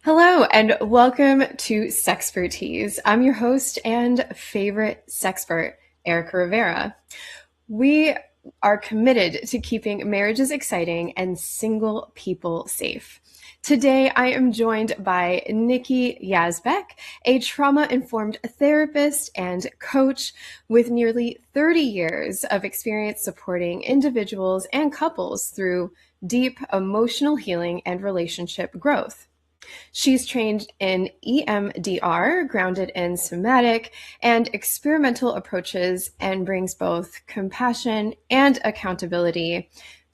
Hello and welcome to Sexpertease. I'm your host and favorite sexpert, Erica Rivera. We are committed to keeping marriages exciting and single people safe. Today, I am joined by Nicky Yazbeck, a trauma-informed therapist and coach with nearly 30 years of experience supporting individuals and couples through deep emotional healing and relationship growth. She's trained in EMDR, grounded in somatic and experimental approaches, and brings both compassion and accountability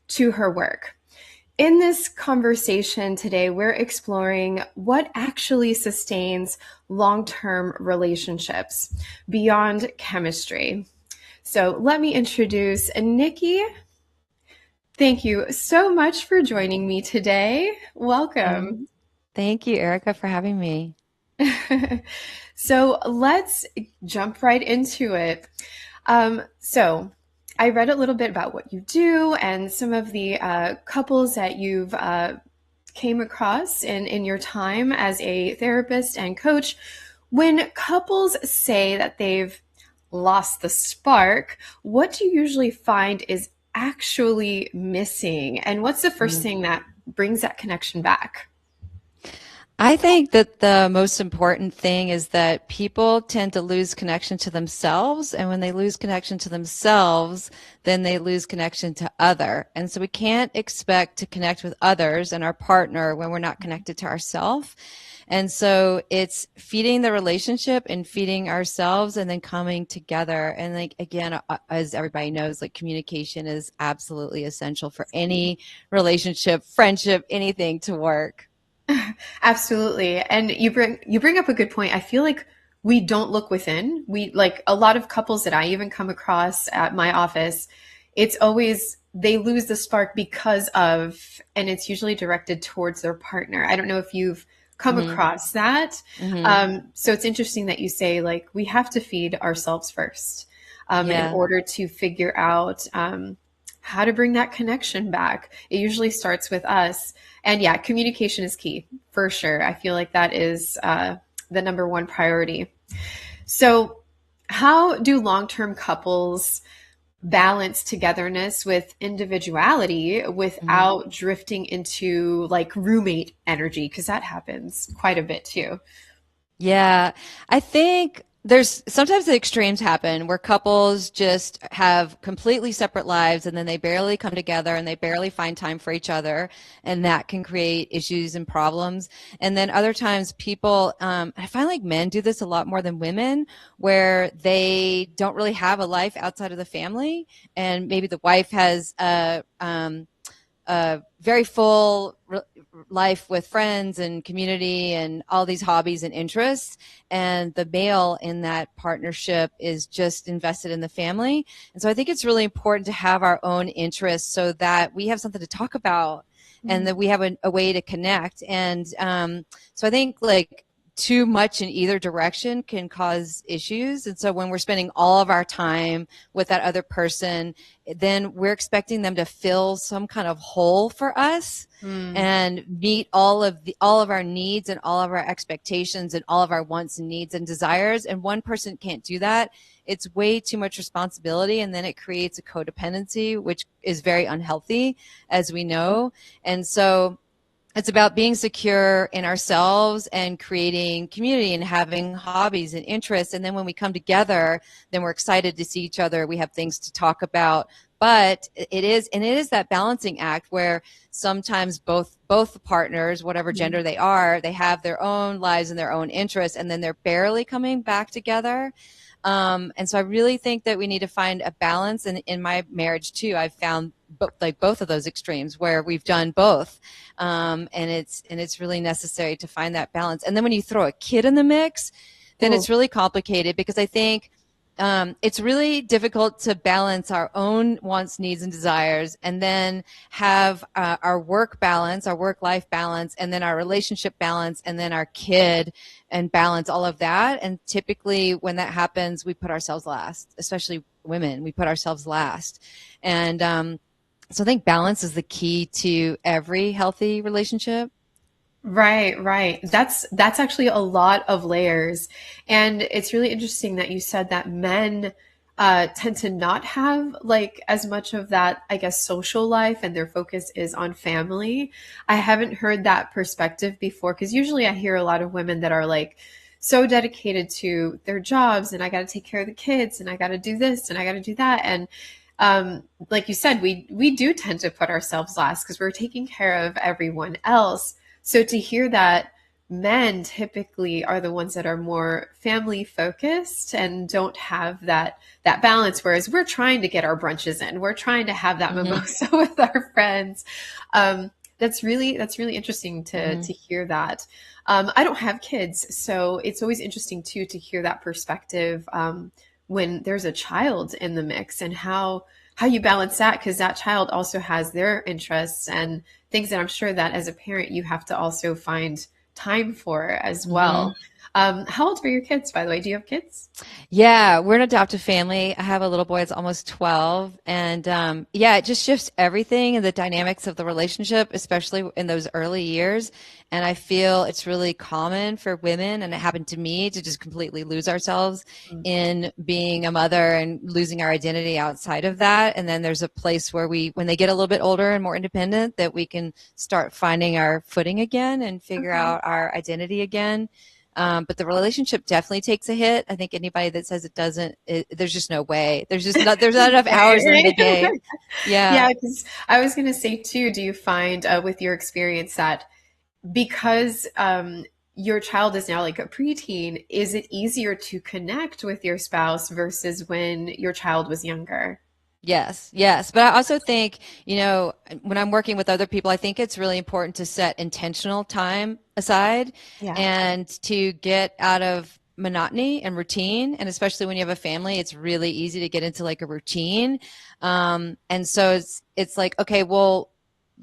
to her work. In this conversation today, we're exploring what actually sustains long-term relationships beyond chemistry. So let me introduce Nicky. Thank you so much for joining me today. Welcome. Thank you, Erica, for having me. So let's jump right into it. So I read a little bit about what you do and some of the couples that you've came across in your time as a therapist and coach. When couples say that they've lost the spark, what do you usually find is actually missing? And what's the first thing that brings that connection back? I think that the most important thing is that people tend to lose connection to themselves. And when they lose connection to themselves, then they lose connection to other. And so we can't expect to connect with others and our partner when we're not connected to ourselves. And so it's feeding the relationship and feeding ourselves and then coming together. And like, again, as everybody knows, like communication is absolutely essential for any relationship, friendship, anything to work. Absolutely. And you bring up a good point. I feel like we don't look within. We like a lot of couples that I even come across at my office, it's always they lose the spark because of, and it's usually directed towards their partner. I don't know if you've come hmm across that. hmm So it's interesting that you say like we have to feed ourselves first in Yeah. order to figure out how to bring that connection back. It usually starts with us. And yeah, communication is key for sure. I feel like that is the number one priority. So, how do long term couples balance togetherness with individuality Mhm. without drifting into like roommate energy? Because that happens quite a bit too. Yeah, I think there's sometimes the extremes happen where couples just have completely separate lives and then they barely come together and they barely find time for each other. And that can create issues and problems. And then other times people, I find like men do this a lot more than women, where they don't really have a life outside of the family. And maybe the wife has a very full life with friends and community and all these hobbies and interests. And the male in that partnership is just invested in the family. And so I think it's really important to have our own interests so that we have something to talk about and that we have a way to connect. And so I think like too much in either direction can cause issues. And so when we're spending all of our time with that other person, then we're expecting them to fill some kind of hole for us Mm. and meet all of our needs and all of our expectations and all of our wants and needs and desires. And one person can't do that. It's way too much responsibility. And then it creates a codependency, which is very unhealthy, as we know. And so it's about being secure in ourselves and creating community and having hobbies and interests. And then when we come together, then we're excited to see each other. We have things to talk about. But it is that balancing act where sometimes both the partners, whatever gender they are, they have their own lives and their own interests, and then they're barely coming back together. And so I really think that we need to find a balance. And in my marriage too, I've found like both of those extremes where we've done both. And it's really necessary to find that balance. And then when you throw a kid in the mix, then Oh, it's really complicated because I think it's really difficult to balance our own wants, needs, and desires, and then have our work balance, our work-life balance, and then our relationship balance, and then our kid and balance all of that. And typically, when that happens, we put ourselves last, especially women. We put ourselves last, and so I think balance is the key to every healthy relationship. Right, right. That's actually a lot of layers. And it's really interesting that you said that men tend to not have like as much of that, I guess, social life and their focus is on family. I haven't heard that perspective before because usually I hear a lot of women that are like so dedicated to their jobs and I got to take care of the kids and I got to do this and I got to do that. And like you said, we do tend to put ourselves last because we're taking care of everyone else. So to hear that men typically are the ones that are more family focused and don't have that balance, whereas we're trying to get our brunches in, we're trying to have that Mm-hmm. mimosa with our friends. That's really interesting Mm-hmm. to hear that. I don't have kids, so it's always interesting too to hear that perspective when there's a child in the mix and how you balance that because that child also has their interests and things that I'm sure that as a parent you have to also find time for as Mm-hmm. well. How old are your kids, by the way? Do you have kids? Yeah, we're an adoptive family. I have a little boy that's almost 12. And yeah, it just shifts everything and the dynamics of the relationship, especially in those early years. And I feel it's really common for women, and it happened to me, to just completely lose ourselves in being a mother and losing our identity outside of that. And then there's a place where we, when they get a little bit older and more independent, that we can start finding our footing again and figure Okay. out our identity again. But the relationship definitely takes a hit. I think anybody that says it doesn't, there's just no way. There's not enough hours in the Right, day. right. Yeah. Yeah, because I was going to say too, do you find with your experience that because your child is now like a preteen, is it easier to connect with your spouse versus when your child was younger? Yes, yes. But I also think, when I'm working with other people, I think it's really important to set intentional time aside Yeah. and to get out of monotony and routine. And especially when you have a family, it's really easy to get into like a routine. And so it's like, okay, well,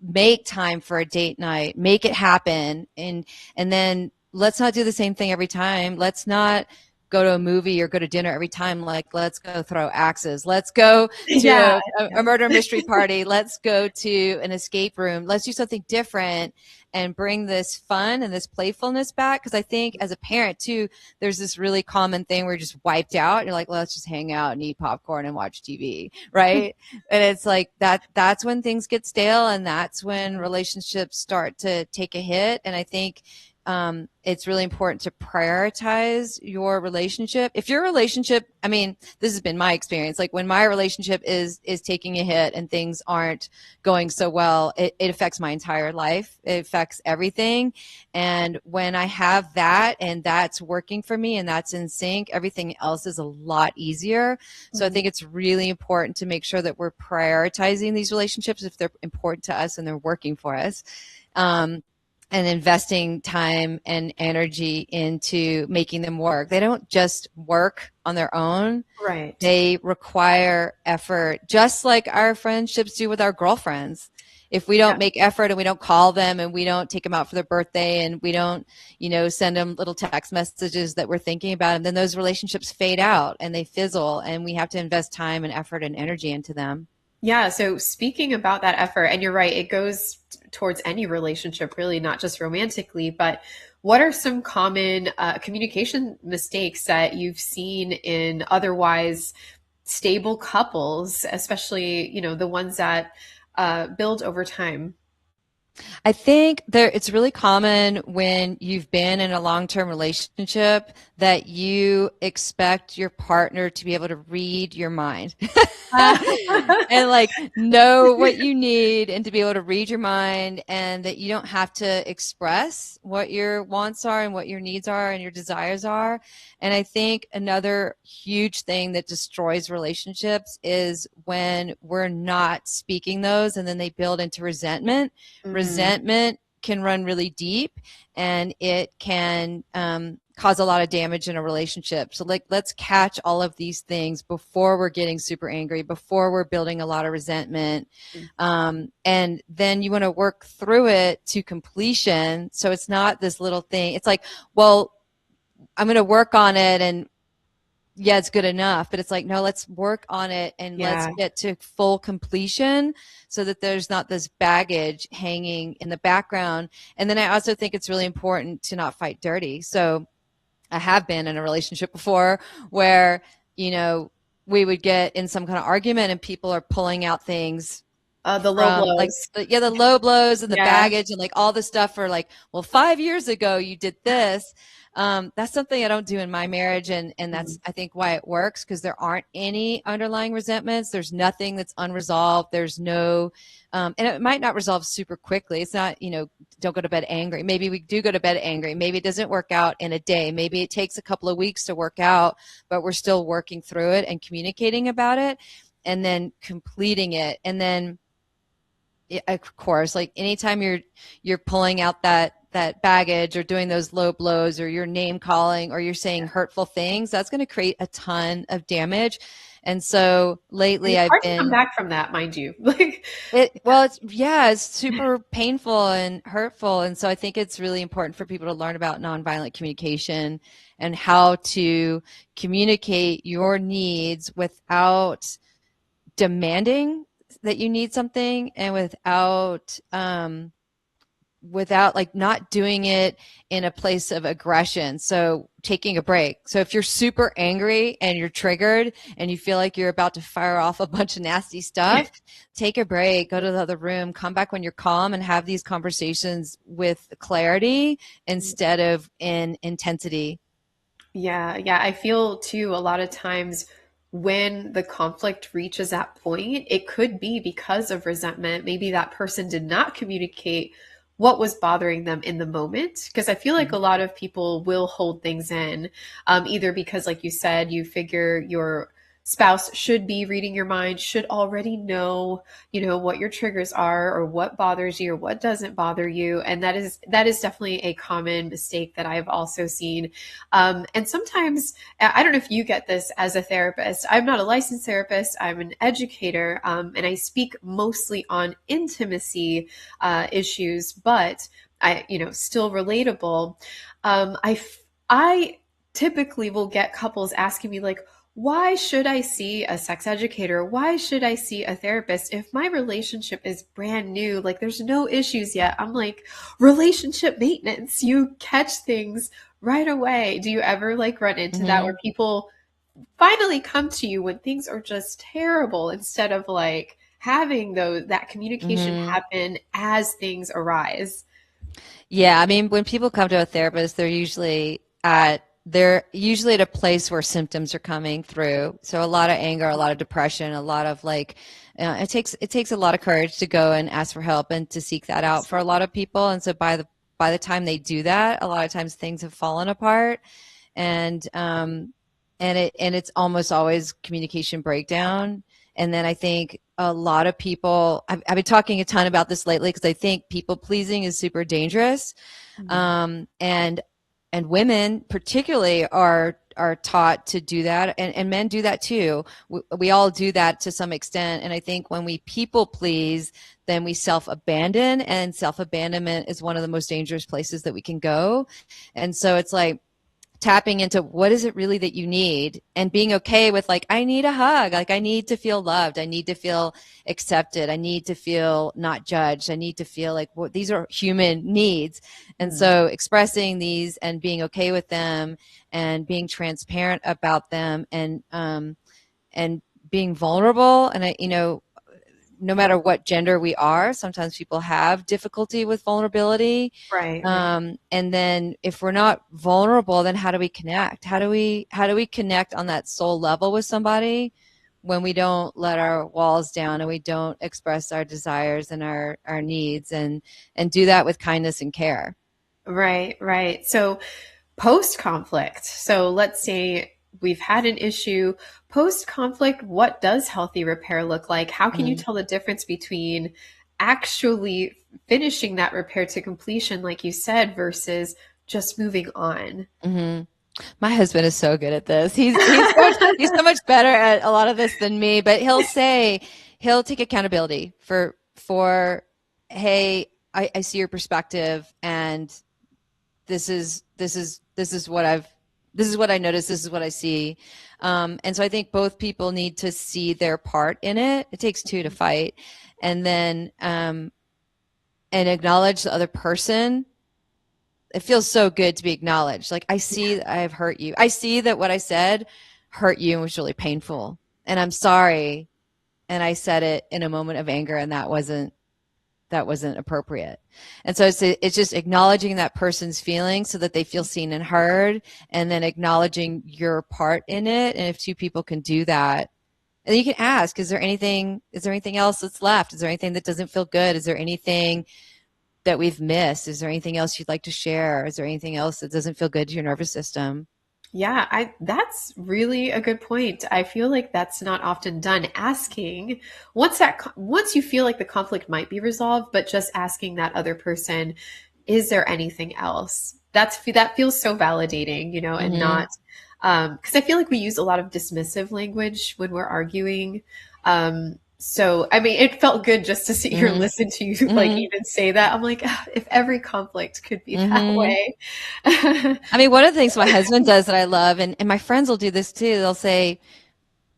make time for a date night, make it happen. And then let's not do the same thing every time. Let's not go to a movie or go to dinner every time. Like, let's go throw axes. Let's go to Yeah. a murder mystery party. Let's go to an escape room. Let's do something different and bring this fun and this playfulness back. Because I think as a parent too, there's this really common thing where you're just wiped out. You're like, well, let's just hang out and eat popcorn and watch TV, right? And it's like that's when things get stale, and that's when relationships start to take a hit. And I think it's really important to prioritize your relationship. If your relationship, I mean, this has been my experience. Like when my relationship is taking a hit and things aren't going so well, it affects my entire life. It affects everything. And when I have that and that's working for me and that's in sync, everything else is a lot easier. So I Mhm. think it's really important to make sure that we're prioritizing these relationships if they're important to us and they're working for us. Um, and investing time and energy into making them work. They don't just work on their own. Right. They require effort, just like our friendships do with our girlfriends. If we don't Yeah. make effort and we don't call them and we don't take them out for their birthday and we don't, send them little text messages that we're thinking about them, then those relationships fade out and they fizzle, and we have to invest time and effort and energy into them. Yeah. So speaking about that effort, and you're right, it goes towards any relationship, really, not just romantically, but what are some common communication mistakes that you've seen in otherwise stable couples, especially, the ones that build over time? I think it's really common when you've been in a long-term relationship that you expect your partner to be able to read your mind and like know what you need and to be able to read your mind, and that you don't have to express what your wants are and what your needs are and your desires are. And I think another huge thing that destroys relationships is when we're not speaking those and then they build into resentment. Mm, Resentment can run really deep, and it can cause a lot of damage in a relationship. So like, let's catch all of these things before we're getting super angry, before we're building a lot of resentment. And then you want to work through it to completion. So it's not this little thing. It's like, well, I'm going to work on it, and yeah, it's good enough, but it's like, no, let's work on it and let's Yeah. get to full completion so that there's not this baggage hanging in the background. And then I also think it's really important to not fight dirty. So I have been in a relationship before where, you know, we would get in some kind of argument and people are pulling out things The low from like blows. the low blows and the Yeah. baggage and like all the stuff for like, well, 5 years ago you did this. That's something I don't do in my marriage, and that's I think why it works, because there aren't any underlying resentments. There's nothing that's unresolved. There's no, and it might not resolve super quickly. It's not, don't go to bed angry. Maybe we do go to bed angry. Maybe it doesn't work out in a day. Maybe it takes a couple of weeks to work out, but we're still working through it and communicating about it, and then completing it, and then of course, like anytime you're pulling out that baggage or doing those low blows or you're name calling or you're saying hurtful things, that's going to create a ton of damage. And so And lately it's I've hard to come been back from that, mind you. Like, it's super painful and hurtful. And so I think it's really important for people to learn about nonviolent communication and how to communicate your needs without demanding that you need something, and without like not doing it in a place of aggression. So taking a break. So if you're super angry and you're triggered and you feel like you're about to fire off a bunch of nasty stuff, take a break, go to the other room, come back when you're calm, and have these conversations with clarity instead of in intensity. yeah, yeah. I feel too a lot of times when the conflict reaches that point, it could be because of resentment. Maybe that person did not communicate what was bothering them in the moment. Because I feel like a lot of people will hold things in, either because, like you said, you figure your spouse should be reading your mind, should already know, what your triggers are or what bothers you or what doesn't bother you. And that is definitely a common mistake that I've also seen. And sometimes, I don't know if you get this as a therapist. I'm not a licensed therapist, I'm an educator, and I speak mostly on intimacy issues, but still relatable. I typically will get couples asking me, like, why should I see a sex educator? Why should I see a therapist if my relationship is brand new? Like, there's no issues yet. I'm like, relationship maintenance. You catch things right away. Do you ever like run into that Mm-hmm. where people finally come to you when things are just terrible instead of like having that communication Mm-hmm. happen as things arise? Yeah, I mean, when people come to a therapist, they're usually at a place where symptoms are coming through. So a lot of anger, a lot of depression, a lot of like, it takes a lot of courage to go and ask for help and to seek that out for a lot of people. And so by the time they do that, a lot of times things have fallen apart, and it's almost always communication breakdown. And then I think a lot of people, I've been talking a ton about this lately because I think people pleasing is super dangerous. Mhm. And women particularly are taught to do that, and men do that too. We all do that to some extent. And I think when we people please, then we self-abandon, and self-abandonment is one of the most dangerous places that we can go. And so it's like tapping into what is it really that you need, and being okay with, like, I need a hug, like I need to feel loved, I need to feel accepted, I need to feel not judged, I need to feel like, well, these are human needs. And Mhm. so expressing these and being okay with them and being transparent about them, and being vulnerable. And no matter what gender we are, sometimes people have difficulty with vulnerability. Right, right. And then if we're not vulnerable, then how do we connect? How do we connect on that soul level with somebody when we don't let our walls down and we don't express our desires and our needs, and do that with kindness and care? Right, right. So post conflict. So let's say we've had an issue. Post conflict, what does healthy repair look like? How can you Mm-hmm. tell the difference between actually finishing that repair to completion, like you said, versus just moving on? Mm-hmm. My husband is so good at this. He's so much better at a lot of this than me, but he'll take accountability for hey, I see your perspective, and this is what I've this is what I notice, this is what I see. And so I think both people need to see their part in it. It takes two to fight. And then, and acknowledge the other person. It feels so good to be acknowledged. Like, I see that I've hurt you. I see that what I said hurt you and was really painful. And I'm sorry. And I said it in a moment of anger, and that wasn't appropriate. And so it's just acknowledging that person's feelings so that they feel seen and heard, and then acknowledging your part in it. And if two people can do that, and then you can ask, is there anything else that's left? Is there anything that doesn't feel good? Is there anything that we've missed? Is there anything else you'd like to share? Is there anything else that doesn't feel good to your nervous system? Yeah, that's really a good point. I feel like that's not often done. Asking once you feel like the conflict might be resolved, but just asking that other person, is there anything else? That feels so validating, and Mm-hmm. not because I feel like we use a lot of dismissive language when we're arguing. So I mean, it felt good just to sit here and Mm-hmm. listen to you like Mm-hmm. even say that. I'm like, "Ah, if every conflict could be that Mm-hmm. way." I mean, one of the things my husband does that I love, and my friends will do this too. They'll say,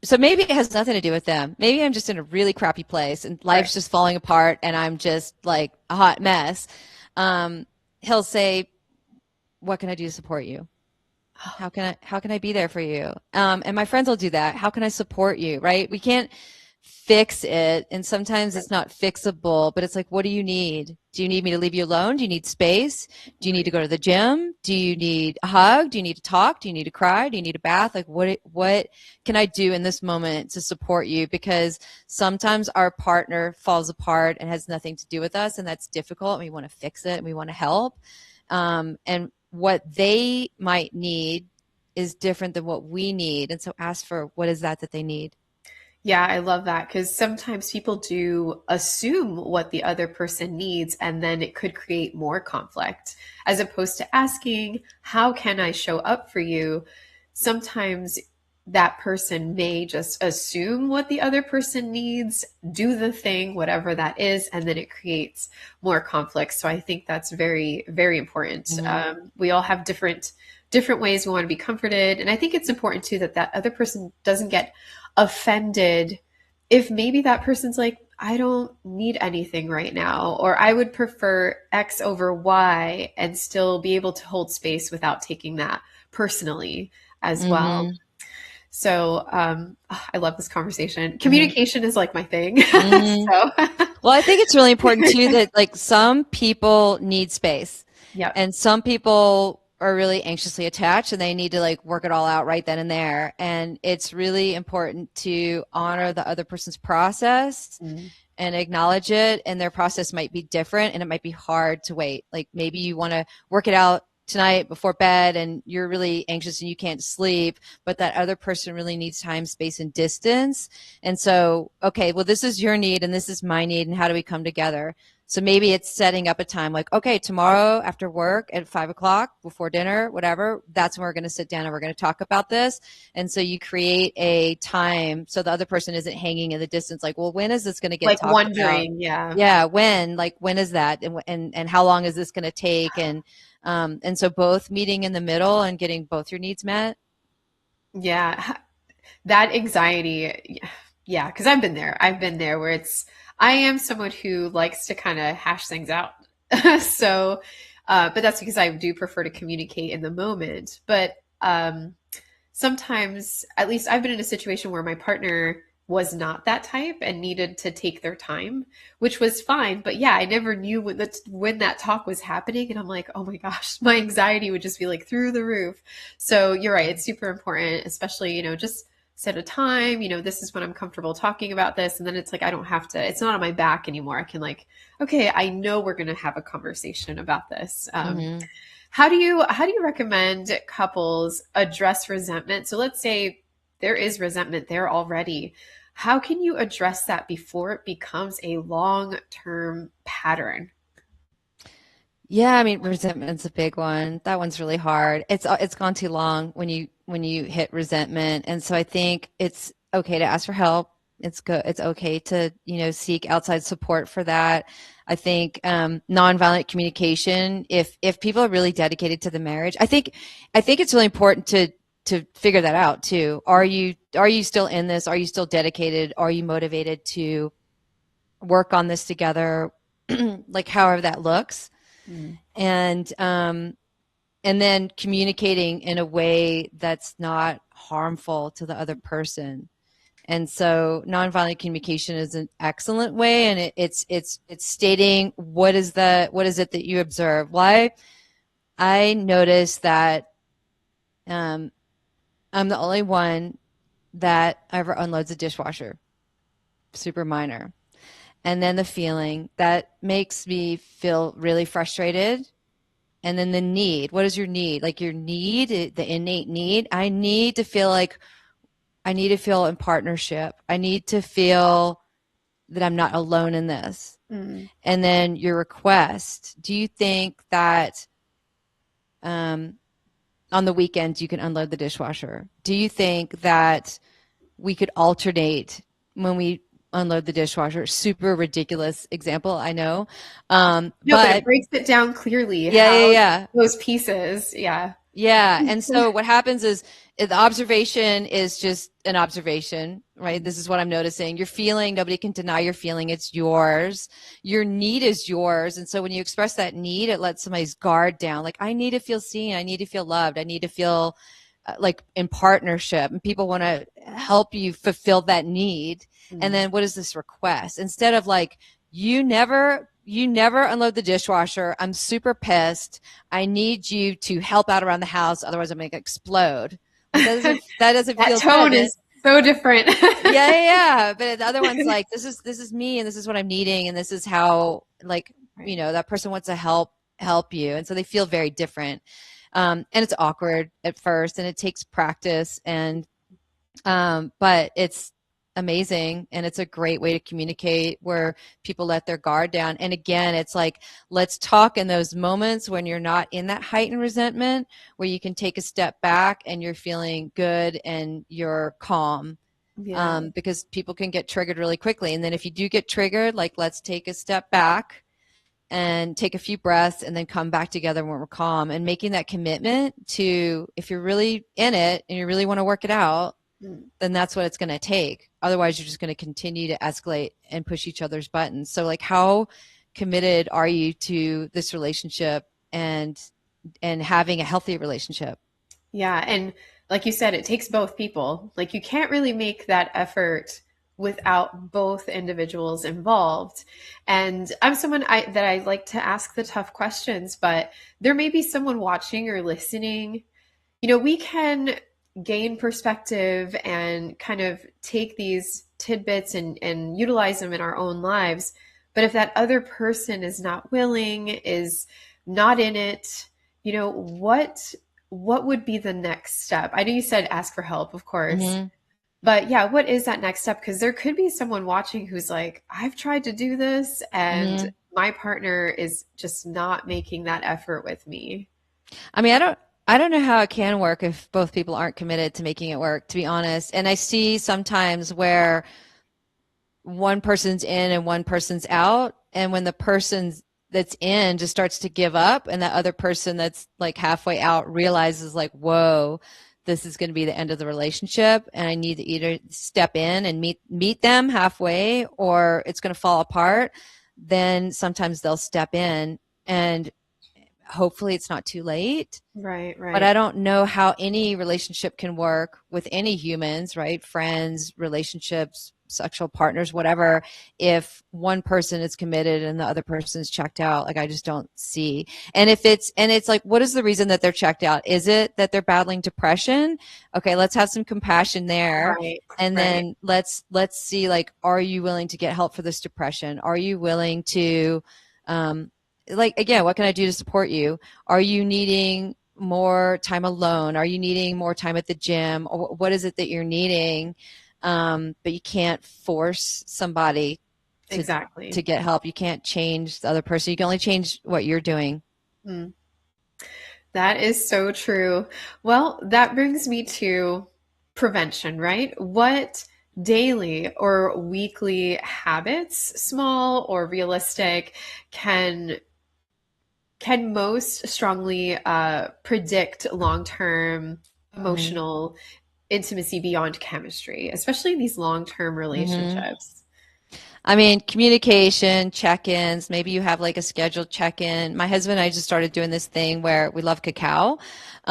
so maybe it has nothing to do with them. Maybe I'm just in a really crappy place and Right. life's just falling apart and I'm just like a hot mess. He'll say, what can I do to support you? How can I be there for you? And my friends will do that. How can I support you? Right? We can't fix it, and sometimes it's not fixable, but it's like, what do you need? Do you need me to leave you alone? Do you need space? Do you need to Right. go to the gym? Do you need a hug? Do you need to talk? Do you need to cry? Do you need a bath? Like, what can I do in this moment to support you? Because sometimes our partner falls apart and has nothing to do with us, and that's difficult, and we want to fix it and we want to help. And what they might need is different than what we need. And so ask for what is that they need. Yeah, I love that because sometimes people do assume what the other person needs, and then it could create more conflict as opposed to asking, how can I show up for you? Sometimes that person may just assume what the other person needs, do the thing, whatever that is, and then it creates more conflict. So I think that's very, very important. Mm-hmm. We all have different ways we want to be comforted, and I think it's important too that that other person doesn't get offended if maybe that person's like, I don't need anything right now, or I would prefer X over Y, and still be able to hold space without taking that personally as well. Mm-hmm. So I love this conversation. Mm-hmm. Communication is like my thing. Mm-hmm. So Well, I think it's really important too that like some people need space yep. and some people are really anxiously attached and they need to like work it all out right then and there. And it's really important to honor the other person's process Mm, and acknowledge it. And their process might be different and it might be hard to wait. Like maybe you want to work it out tonight before bed and you're really anxious and you can't sleep, but that other person really needs time, space, and distance. And so, okay, well, this is your need and this is my need. And how do we come together? So maybe it's setting up a time like, okay, tomorrow after work at 5 o'clock before dinner, whatever, that's when we're going to sit down and we're going to talk about this. And so you create a time so the other person isn't hanging in the distance like, well, when is this going to get like talked about? wondering, yeah. Yeah, when is that? And how long is this going to take? And so both meeting in the middle and getting both your needs met. Yeah. That anxiety, yeah, because I've been there. I've been there where I am someone who likes to kind of hash things out. So, but that's because I do prefer to communicate in the moment. But sometimes, at least I've been in a situation where my partner was not that type and needed to take their time, which was fine. But yeah, I never knew when that talk was happening. And I'm like, oh my gosh, my anxiety would just be like through the roof. So you're right. It's super important, especially, just set a time, this is when I'm comfortable talking about this. And then it's like, I don't have to, it's not on my back anymore. I can like, okay, I know we're going to have a conversation about this. Mm-hmm. How do you recommend couples address resentment? So let's say there is resentment there already. How can you address that before it becomes a long-term pattern? Yeah, I mean, resentment's a big one. That one's really hard. It's gone too long when you hit resentment. And so I think it's okay to ask for help. It's good. It's okay to, seek outside support for that. I think nonviolent communication, if people are really dedicated to the marriage, I think it's really important to figure that out too. Are you still in this? Are you still dedicated? Are you motivated to work on this together? Like however that looks. Mm. And then communicating in a way that's not harmful to the other person. And so nonviolent communication is an excellent way, and it's stating what is it that you observe. Why I noticed that I'm the only one that ever unloads a dishwasher, super minor. And then the feeling that makes me feel really frustrated. And then the need. What is your need? Like your need, the innate need. I need to feel in partnership. I need to feel that I'm not alone in this. Mm. And then your request. Do you think that um, on the weekends you can unload the dishwasher? Do you think that we could alternate when we unload the dishwasher? Super ridiculous example, I know. No, but it But breaks it down clearly yeah, yeah, how yeah. those pieces. Yeah. Yeah. And so what happens is the observation is just an observation, right? This is what I'm noticing. Your feeling, nobody can deny your feeling. It's yours. Your need is yours. And so when you express that need, it lets somebody's guard down. Like, I need to feel seen. I need to feel loved. I need to feel like in partnership. And people want to help you fulfill that need. And Mm. then what is this request? Instead of like, you never unload the dishwasher. I'm super pissed. I need you to help out around the house, otherwise I'm going to explode. Like that doesn't That feel tone good. is so different. Yeah, yeah, yeah. But the other one's like, this is me, and this is what I'm needing, and this is how, like, Right. that person wants to help you, and so they feel very different. And it's awkward at first, and it takes practice, and but it's amazing, and it's a great way to communicate where people let their guard down. And again, it's like, let's talk in those moments when you're not in that heightened resentment, where you can take a step back and you're feeling good and you're calm. Yeah. Because people can get triggered really quickly. And then if you do get triggered, like, let's take a step back and take a few breaths and then come back together when we're calm, and making that commitment to, if you're really in it and you really want to work it out, Mm. then that's what it's going to take. Otherwise, you're just going to continue to escalate and push each other's buttons. So, like, how committed are you to this relationship and having a healthy relationship? Yeah. And like you said, it takes both people. Like you can't really make that effort without both individuals involved. And I'm someone that I like to ask the tough questions, but there may be someone watching or listening. We can gain perspective and kind of take these tidbits and utilize them in our own lives. But if that other person is not willing, is not in it, what would be the next step? I know you said ask for help, of course. Mm-hmm. But yeah, what is that next step? Because there could be someone watching who's like, I've tried to do this and Mm-hmm. my partner is just not making that effort with me. I mean, I don't know how it can work if both people aren't committed to making it work, to be honest. And I see sometimes where one person's in and one person's out, and when the person that's in just starts to give up, and that other person that's like halfway out realizes, like, whoa, this is going to be the end of the relationship, and I need to either step in and meet them halfway, or it's going to fall apart. Then sometimes they'll step in, and hopefully it's not too late. Right, But I right. don't know how any relationship can work with any humans, right? Friends, relationships, sexual partners, whatever, if one person is committed and the other person's checked out. Like, I just don't see. And it's like, what is the reason that they're checked out? Is it that they're battling depression? Okay, let's have some compassion there. Right, And right. then let's see, like, are you willing to get help for this depression? Are you willing to like, again, what can I do to support you? Are you needing more time alone? Are you needing more time at the gym? Or what is it that you're needing? But you can't force somebody to Exactly. get help. You can't change the other person. You can only change what you're doing. Mm. That is so true. Well, that brings me to prevention, right? What daily or weekly habits, small or realistic, can most strongly predict long-term Mm-hmm. emotional intimacy beyond chemistry, especially in these long-term Mm-hmm. relationships. I mean, communication, check-ins, maybe you have like a scheduled check-in. My husband and I just started doing this thing where we love cacao.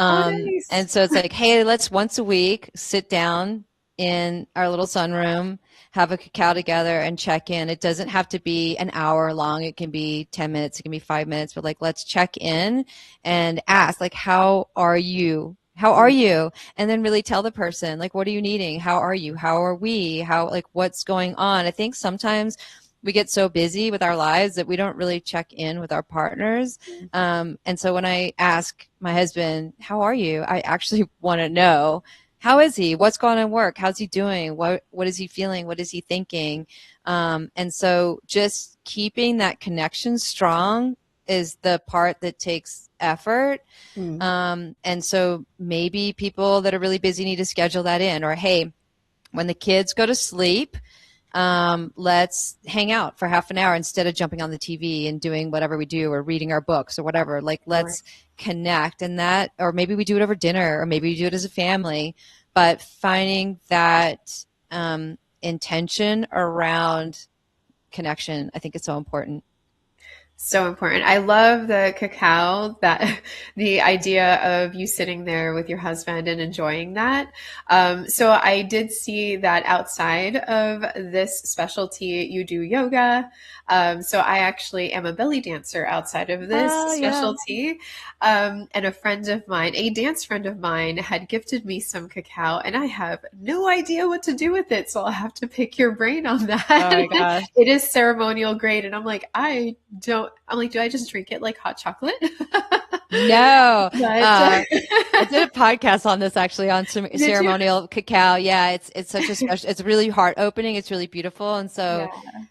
Oh, And nice. so it's like, hey, let's once a week sit down in our little sunroom, have a cacao together and check in. It doesn't have to be an hour long. It can be 10 minutes, it can be 5 minutes, but like, let's check in and ask, like, how are you? How are Mm, you? And then really tell the person, like, what are you needing? How are you? How are we? How, like, what's going on? I think sometimes we get so busy with our lives that we don't really check in with our partners. And so when I ask my husband, how are you? I actually want to know, how is he? What's going on at work? How's he doing? What is he feeling? What is he thinking? And so just keeping that connection strong is the part that takes effort. mm. And so maybe people that are really busy need to schedule that in, or hey, when the kids go to sleep, let's hang out for half an hour instead of jumping on the TV and doing whatever we do or reading our books or whatever. Like, Right. let's connect. And that, or maybe we do it over dinner, or maybe we do it as a family, but finding that intention around connection, I think is so important. So important. I love the cacao, that the idea of you sitting there with your husband and enjoying that. So I did see that outside of this specialty, you do yoga. So I actually am a belly dancer outside of this Oh, yeah. specialty. And a friend of mine, a dance friend of mine, had gifted me some cacao, and I have no idea what to do with it. So I'll have to pick your brain on Oh that. my gosh. It is ceremonial grade. And I'm like, I'm like, do I just drink it like hot chocolate? No. But I did a podcast on this actually on some did you? ceremonial cacao. Yeah, it's such a special. It's really heart opening. It's really beautiful, and Yeah.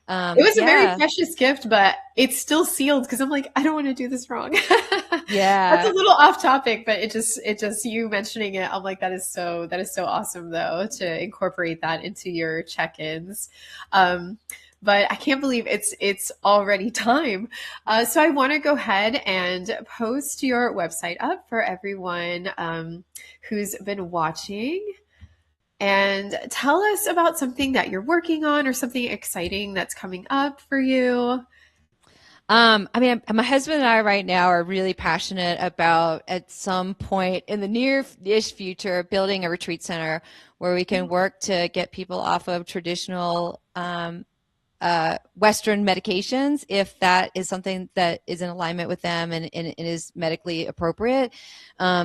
so It was a very yeah, precious gift, but it's still sealed because I'm like, I don't want to do this wrong. That's a yeah. little off topic, but it just you mentioning it, I'm like, that is so awesome though to incorporate that into your check-ins. Um, but I can't believe it's already time. So I want to go ahead and post your website up for everyone who's been watching. And tell us about something that you're working on or something exciting that's coming up for you. I mean, my husband and I right now are really passionate about at some point in the near-ish future building a retreat center where we can work to get people off of traditional Western medications, if that is something that is in alignment with them and is medically appropriate,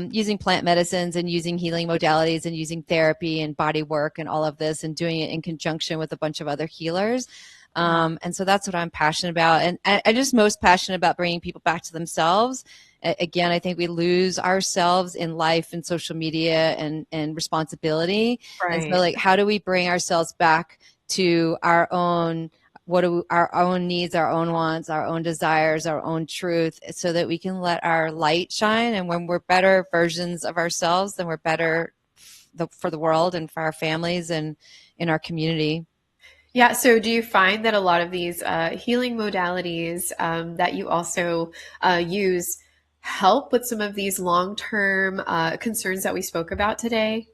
using plant medicines and using healing modalities and using therapy and body work and all of this and doing it in conjunction with a bunch of other healers. And so that's what I'm passionate about. And I'm just most passionate about bringing people back to themselves. Again, I think we lose ourselves in life and social media and responsibility. And so, Right. like, how do we bring ourselves back to our own, our own needs, our own wants, our own desires, our own truth, so that we can let our light shine. And when we're better versions of ourselves, then we're better for the world and for our families and in our community. Yeah. So, do you find that a lot of these healing modalities that you also use help with some of these long-term concerns that we spoke about today?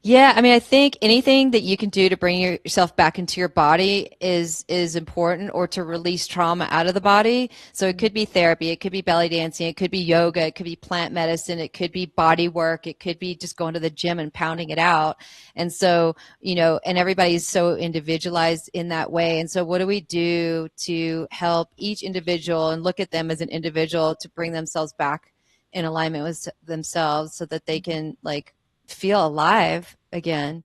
Yeah, I mean, I think anything that you can do to bring yourself back into your body is important, or to release trauma out of the body. So it could be therapy, it could be belly dancing, it could be yoga, it could be plant medicine, it could be body work, it could be just going to the gym and pounding it out. And so, and everybody's so individualized in that way. And so what do we do to help each individual and look at them as an individual to bring themselves back in alignment with themselves so that they can like feel alive again.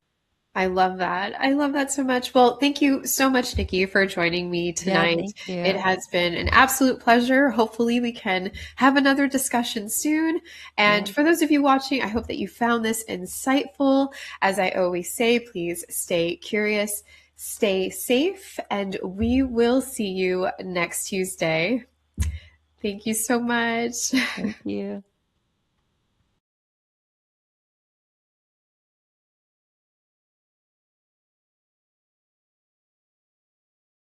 I love that. I love that so much. Well, thank you so much, Nikki, for joining me Yeah, tonight. thank It you. has been an absolute pleasure. Hopefully, we can have another discussion soon. And Yeah. for those of you watching, I hope that you found this insightful. As I always say, please stay curious, stay safe, and we will see you next Tuesday. Thank you so much. Thank you.